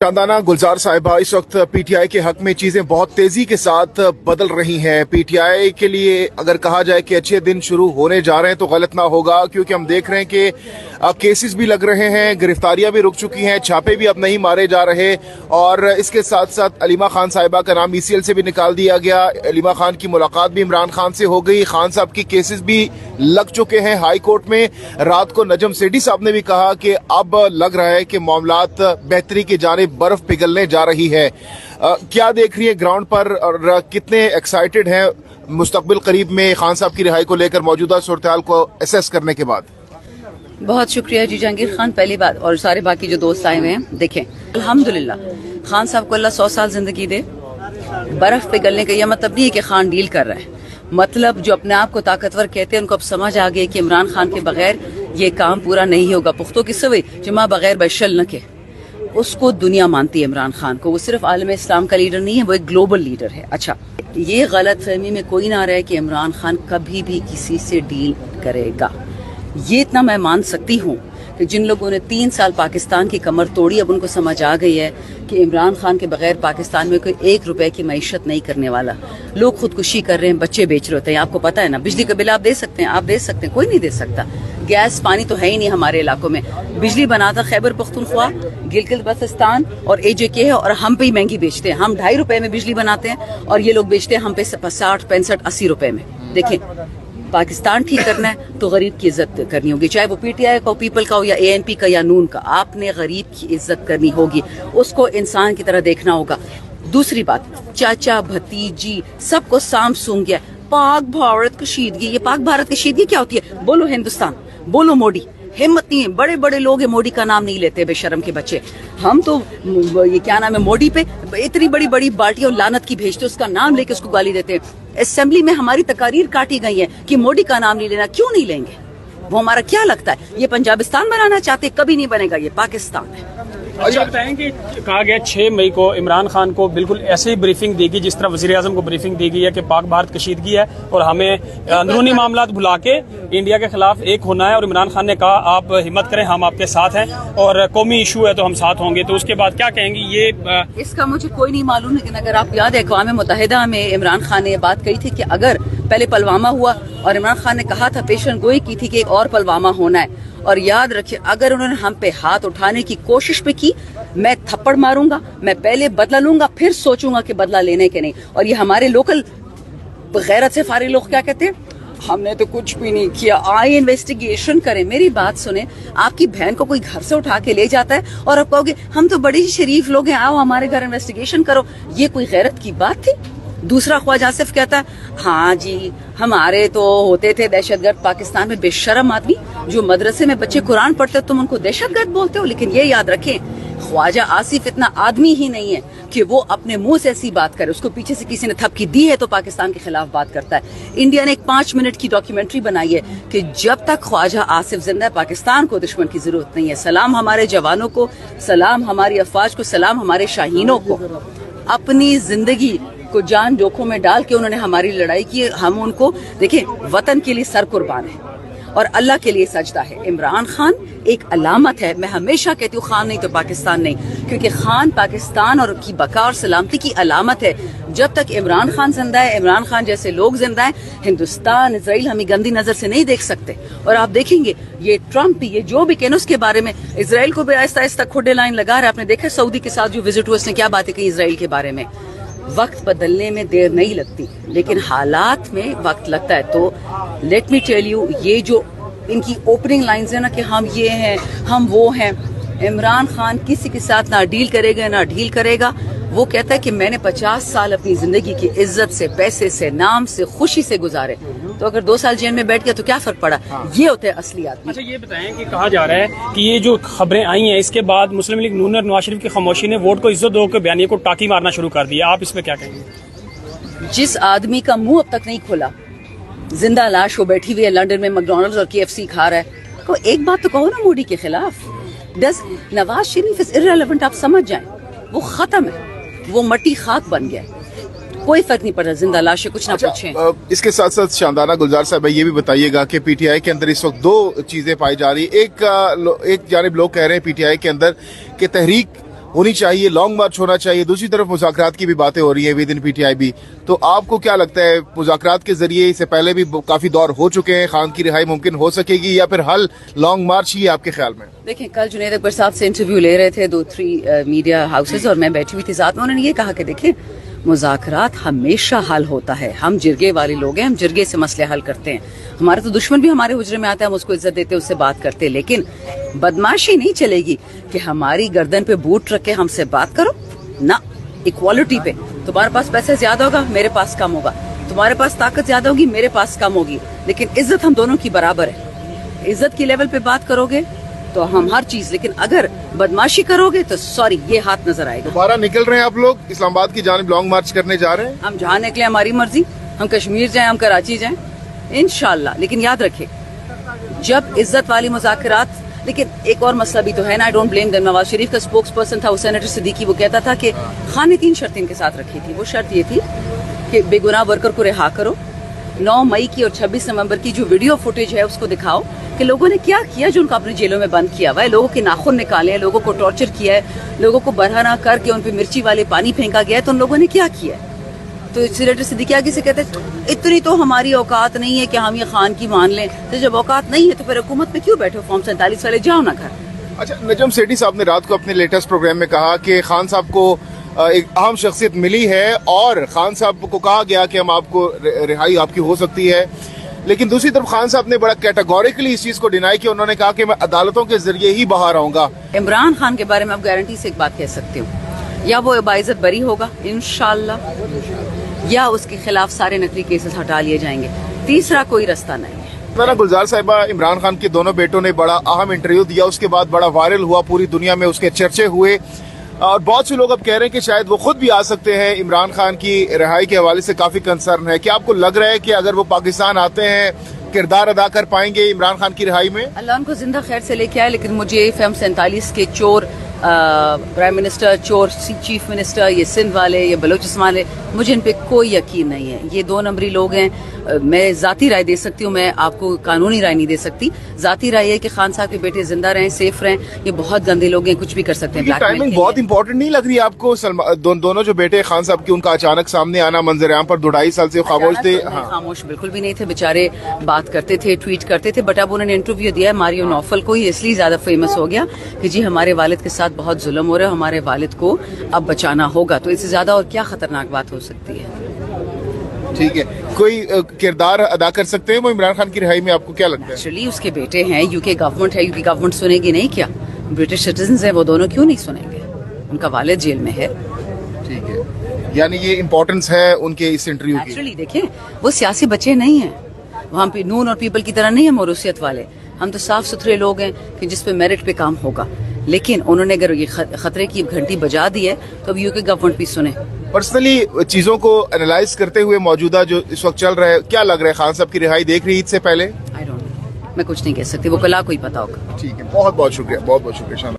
शानदाना गुलजार साहिबा, इस वक्त पीटीआई के हक में चीजें बहुत तेजी के साथ बदल रही हैं। पीटीआई के लिए अगर कहा जाए कि अच्छे दिन शुरू होने जा रहे हैं तो गलत ना होगा, क्योंकि हम देख रहे हैं कि केसेस भी लग रहे हैं, गिरफ्तारियां भी रुक चुकी हैं, छापे भी अब नहीं मारे जा रहे। और इसके साथ साथ अलीमा खान साहिबा का नाम ईसीएल से भी निकाल दिया गया। अलीमा खान की मुलाकात भी इमरान खान से हो गई। खान साहब की केसेस भी लग चुके हैं हाई कोर्ट में। रात को नजम सेठी साहब ने भी कहा कि अब लग रहा है कि मामलात बेहतरी की जानिब बर्फ पिघलने जा रही है। क्या देख रही है ग्राउंड पर और कितने एक्साइटेड हैं मुस्तकबिल करीब में खान साहब की रिहाई को लेकर मौजूदा सूरत-ए-हाल को असेस करने के बाद? बहुत शुक्रिया जी जहांगीर खान। पहली बात, और सारे बाकी जो दोस्त आए हुए हैं, देखें अल्हम्दुलिल्लाह खान साहब को अल्लाह 100 साल जिंदगी दे। बर्फ पिघलने का यह मतलब नहीं है कि खान डील कर रहा है, मतलब जो अपने आप को ताकतवर कहते हैं उनको अब समझ आ गई कि इमरान खान के बगैर ये काम पूरा नहीं होगा। पुख्तो की सवई जमा बगैर बशल न के, उसको दुनिया मानती है इमरान खान को। वो सिर्फ आलम इस्लाम का लीडर नहीं है, वो एक ग्लोबल लीडर है। अच्छा, ये गलत फहमी में कोई ना रहे कि इमरान खान कभी भी किसी से डील करेगा। ये इतना मैं मान सकती हूँ कि जिन लोगों ने 3 साल पाकिस्तान की कमर तोड़ी, अब उनको समझ आ गई है कि इमरान खान के बगैर पाकिस्तान में कोई 1 रुपए की मईशत नहीं करने वाला। लोग खुदकुशी कर रहे हैं, बच्चे बेच रहे होते हैं, आपको पता है ना। बिजली का बिल आप दे सकते हैं, आप दे सकते हैं, कोई नहीं दे सकता। गैस पानी तो है ही नहीं हमारे इलाकों में। बिजली बनाता खैबर पख्तूनख्वा, गिलगित बल्तिस्तान और AJK है, और हम पे ही महंगी बेचते हैं। हम 2.5 रुपए में बिजली बनाते हैं और ये लोग बेचते हैं हम पे 60, 65, 80 रुपए में। देखें, पाकिस्तान ठीक करना है तो गरीब की इज्जत करनी होगी, चाहे वो पीटीआई का, पीपल का हो, या ANP का, या नून का। आपने गरीब की इज्जत करनी होगी, उसको इंसान की तरह देखना होगा। दूसरी बात, चाचा भतीजी सबको साम सूंघ गया। पाक भारत कशीदगी, ये पाक भारत कशीदगी क्या होती है? बोलो हिंदुस्तान, बोलो मोदी। हिम्मत नहीं है, बड़े बड़े लोग हैं, मोदी का नाम नहीं लेते, बेशरम के बच्चे। हम तो ये क्या नाम है, मोदी पे इतनी बड़ी बड़ी बाल्टियां लानत की भेजते, उसका नाम लेके उसको गाली देते हैं। असेंबली में हमारी तकारीर काटी गई है कि मोदी का नाम नहीं लेना। क्यों नहीं लेंगे? वो हमारा क्या लगता है, ये पंजाबिस्तान बनाना चाहते? कभी नहीं बनेगा, ये पाकिस्तान है। अच्छा, बताएं कि कहा गया 6 मई को इमरान खान को बिल्कुल ऐसे ही ब्रीफिंग देगी जिस तरह वजीर आजम को ब्रीफिंग दी गई है कि पाक भारत कशीदगी है और हमें अंदरूनी मामलात भुला के इंडिया के खिलाफ एक होना है। और इमरान खान ने कहा आप हिम्मत करें, हम आपके साथ हैं, और कौमी इशू है तो हम साथ होंगे। तो उसके बाद क्या कहेंगी? ये इसका मुझे कोई नहीं मालूम, लेकिन अगर आप याद है अक़वाम मुत्तहिदा में इमरान खान ने ये बात कही थी कि अगर पहले पुलवामा हुआ और इमरान खान ने कहा था, पेशन गोई की थी कि एक और पुलवामा होना है। और याद रखिए, अगर उन्होंने हम पे हाथ उठाने की कोशिश भी की, मैं थप्पड़ मारूंगा, मैं पहले बदला लूंगा, फिर सोचूंगा कि बदला लेने के नहीं। और ये हमारे लोकल गैरत से फारिग लोग क्या कहते हैं, हमने तो कुछ भी नहीं किया, आए इन्वेस्टिगेशन करें। मेरी बात सुने, आपकी बहन को कोई घर से उठा के ले जाता है और आप कहोगे हम तो बड़े ही शरीफ लोग हैं, आओ हमारे घर इन्वेस्टिगेशन करो। ये कोई गैरत की बात थी? दूसरा ख्वाजा आसिफ कहता है हाँ जी हमारे तो होते थे दहशतगर्द पाकिस्तान में। बेशरम आदमी, जो मदरसे में बच्चे कुरान पढ़ते हो तुम उनको दहशतगर्द बोलते हो। लेकिन ये याद रखें, ख्वाजा आसिफ इतना आदमी ही नहीं है कि वो अपने मुंह से ऐसी बात करे। उसको पीछे से किसी ने थपकी दी है तो पाकिस्तान के खिलाफ बात करता है। इंडिया ने एक 5 मिनट की डॉक्यूमेंट्री बनाई है कि जब तक ख्वाजा आसिफ जिंदा है पाकिस्तान को दुश्मन की जरूरत नहीं है। सलाम हमारे जवानों को, सलाम हमारी अफवाज को, सलाम हमारे शाहीनों को। अपनी जिंदगी को जान जोखों में डाल के उन्होंने हमारी लड़ाई की। हम उनको देखें, वतन के लिए सर कुर्बान है और अल्लाह के लिए सजदा है। इमरान खान एक अलामत है। मैं हमेशा कहती हूँ खान नहीं तो पाकिस्तान नहीं, क्योंकि खान पाकिस्तान और की बका और सलामती की अलामत है। जब तक इमरान खान जिंदा है, इमरान खान जैसे लोग जिंदा हैं, हिंदुस्तान, इजराइल हमें गंदी नजर से नहीं देख सकते। और आप देखेंगे ये ट्रम्प, ये जो भी कहना उसके बारे में, इजराइल को भी आहिस्ता आहिस्ता खुडे लाइन लगा रहा है। आपने देखा सऊदी के साथ जो विजिट हुआ, उसने क्या बातें की इजराइल के बारे में। वक्त बदलने में देर नहीं लगती, लेकिन हालात में वक्त लगता है। तो लेट मी टेल यू, ये जो इनकी ओपनिंग लाइंस है ना कि हम ये हैं, हम वो हैं, इमरान खान किसी के साथ ना डील करेगा ना ढील करेगा। वो कहता है कि मैंने 50 साल अपनी जिंदगी की इज्जत से, पैसे से, नाम से, खुशी से गुजारे, तो अगर 2 साल जेल में बैठ गया तो क्या फर्क पड़ा? ये होते हैं असली आदमी। अच्छा, ये बताएं कि कहा जा रहा है कि ये जो खबरें आई हैं इसके बाद मुस्लिम लीग नून और नवाज शरीफ की खामोशी ने वोट को इज्जत दो के बयानिए को टाकी मारना शुरू कर दिया। आप इस पे क्या कहेंगे? जिस आदमी का मुंह अब तक नहीं खोला, जिंदा लाश वो बैठी हुई है लंदन में, मैकडॉनल्ड्स और KFC खा रहा है, को एक बात तो कहो ना मोदी के खिलाफ। Does Nawaz Sharif is irrelevant, आप समझ जाएं, वो खत्म है, वो मट्टी खाक बन गया, कोई फर्क नहीं पड़ रहा, जिंदा लाश है, कुछ ना पूछें। इसके साथ साथ शानदाना गुलजार साहब ये भी बताइएगा कि पीटीआई के अंदर इस वक्त 2 चीजें पाई जा रही। एक जानिब लोग कह रहे हैं पीटीआई के अंदर कि तहरीक होनी चाहिए, लॉन्ग मार्च होना चाहिए, दूसरी तरफ मुज़ाकरात की भी बातें हो रही है विद इन पीटीआई भी। तो आपको क्या लगता है, मुज़ाकरात के जरिए इससे पहले भी काफी दौर हो चुके हैं, खान की रिहाई मुमकिन हो सकेगी या फिर हल लॉन्ग मार्च ही है आपके ख्याल में? देखें, कल जुनैद अकबर साहब से इंटरव्यू ले रहे थे 2-3 मीडिया हाउसेज और मैं बैठी हुई थी साथ में। उन्होंने ये कहा कि देखें, मुज़ाकरात हमेशा हल होता है, हम जिरगे वाले लोग हैं, हम जिरगे से मसले हल करते हैं। हमारा तो दुश्मन भी हमारे हुजरे में आता है, हम उसको इज्जत देते हैं, उससे बात करते हैं, लेकिन बदमाशी नहीं चलेगी कि हमारी गर्दन पे बूट रख के हमसे बात करो ना। इक्वालिटी पे तुम्हारे पास पैसा ज्यादा होगा, मेरे पास कम होगा, तुम्हारे पास ताकत ज्यादा होगी, मेरे पास कम होगी, लेकिन इज्जत हम दोनों की बराबर है। इज्जत की लेवल पे बात करोगे तो हम हर चीज, लेकिन अगर बदमाशी करोगे तो सॉरी, ये हाथ नजर आएगा। दोबारा निकल रहे हैं आप लोग इस्लामाबाद की जानिब, लॉन्ग मार्च करने जा रहे हैं? हम जहाँ निकले हमारी मर्जी, हम कश्मीर जाएं, हम कराची जाएं, इंशाल्लाह। लेकिन याद रखें, जब इज्जत वाली मुज़ाकरात, लेकिन एक और मसला भी तो है ना, I don't blame them. Nawaz Sharif का स्पोक्स पर्सन था, वो सेनेटर सिद्दीकी, वो कहता था कि खान ने 3 शर्तें इनके साथ रखी थी। वो शर्त ये थी कि बेगुनाह वर्कर को रिहा करो, 9 मई की और 26 नवंबर की जो वीडियो फुटेज है उसको दिखाओ कि लोगों ने क्या किया जो उनको अपनी जेलों में बंद किया हुआ है। लोगों के नाखून निकाले हैं, लोगों को टॉर्चर किया है, लोगों को बरहना करके उन पे मिर्ची वाले पानी फेंका गया है, तो उन लोगों ने क्या किया है? तो सेनेटर सिद्दीकी आगे से कहते हैं इतनी तो हमारी औकात नहीं है कि हम ये खान की मान लें। तो जब औकात नहीं है तो फिर हुकूमत में क्यों बैठे हो? फॉर्म 47 वाले जाओ ना घर। अच्छा, नजम सेठी साहब ने रात को अपने लेटेस्ट प्रोग्राम में कहा कि खान साहब को एक अहम शख्सियत मिली है और खान साहब को कहा गया कि हम आपको रिहाई आपकी हो सकती है, लेकिन दूसरी तरफ खान साहब ने बड़ा कैटेगोरिकली इस चीज को डिनाई किया। उन्होंने कहा कि मैं अदालतों के जरिए ही बाहर आऊंगा। इमरान खान के बारे में आप गारंटी से एक बात कह सकते हो, या वो बाइज्जत बरी होगा इंशाल्लाह, या उसके खिलाफ सारे नकली केसेस हटा लिए जाएंगे। तीसरा कोई रास्ता नहीं है। मैंने गुलजार साहिबा, इमरान खान के दोनों बेटों ने बड़ा अहम इंटरव्यू दिया, उसके बाद बड़ा वायरल हुआ, पूरी दुनिया में उसके चर्चे हुए और बहुत से लोग अब कह रहे हैं कि शायद वो खुद भी आ सकते हैं। इमरान खान की रिहाई के हवाले से काफी कंसर्न है। क्या आपको लग रहा है कि अगर वो पाकिस्तान आते हैं किरदार अदा कर पाएंगे इमरान खान की रिहाई में? अल्लाह उनको जिंदा खैर से लेके आए, लेकिन मुझे फॉर्म 47 के चोर प्राइम मिनिस्टर, चोर चीफ मिनिस्टर, ये सिंध वाले, ये बलोचिस्तान वाले, मुझे इन पे कोई यकीन नहीं है। ये 2 नंबरी लोग हैं। मैं जाती राय दे सकती हूँ, मैं आपको कानूनी राय नहीं दे सकती। जाती राय है कि खान साहब के बेटे जिंदा रहें, सेफ रहें। ये बहुत गंदे लोग हैं, कुछ भी कर सकते हैं। टाइमिंग बहुत इंपॉर्टेंट नहीं लग रही आपको? दोनों जो बेटे खान साहब के, उनका अचानक सामने आना, मंजर आम पर 2-2.5 साल से खामोश थे। हाँ। खामोश बिल्कुल भी नहीं थे बेचारे, बात करते थे, ट्वीट करते थे, बट अब उन्होंने इंटरव्यू दिया है मारियो नौफल को, ही इसलिए ज्यादा फेमस हो गया कि जी हमारे वालिद के साथ बहुत जुल्म हो रहा है, हमारे वालिद को अब बचाना होगा। तो इससे ज्यादा और क्या खतरनाक बात हो सकती है? ठीक है, कोई किरदार अदा कर सकते हैं वो इमरान खान की रिहाई में? आपको क्या लगता है? एक्चुअली उसके बेटे हैं, यूके गवर्नमेंट है, यूके गवर्नमेंट सुनेगी नहीं क्या? ब्रिटिश सिटीजन है वो दोनों, क्यों नहीं सुनेंगे? उनका वालिद जेल में है। ठीक है, यानी ये इम्पोर्टेंस है उनके इस इंटरव्यू की। एक्चुअली देखें, वो सियासी बच्चे नहीं हैं, वहाँ पे नून और पीपल की तरह नहीं है मोरूसियत वाले। हम तो साफ सुथरे लोग हैं कि जिस पे मेरिट पे काम होगा। लेकिन उन्होंने अगर ये खतरे की घंटी बजा दी है तो अब यूके गवर्नमेंट भी सुने। पर्सनली चीजों को एनालाइज करते हुए मौजूदा जो इस वक्त चल रहा है, क्या लग रहा है? खान साहब की रिहाई देख रही ईद से पहले? आई डोंट नो, मैं कुछ नहीं कह सकती, वो कल कोई पता होगा। ठीक है, बहुत बहुत शुक्रिया, बहुत बहुत शुक्रिया।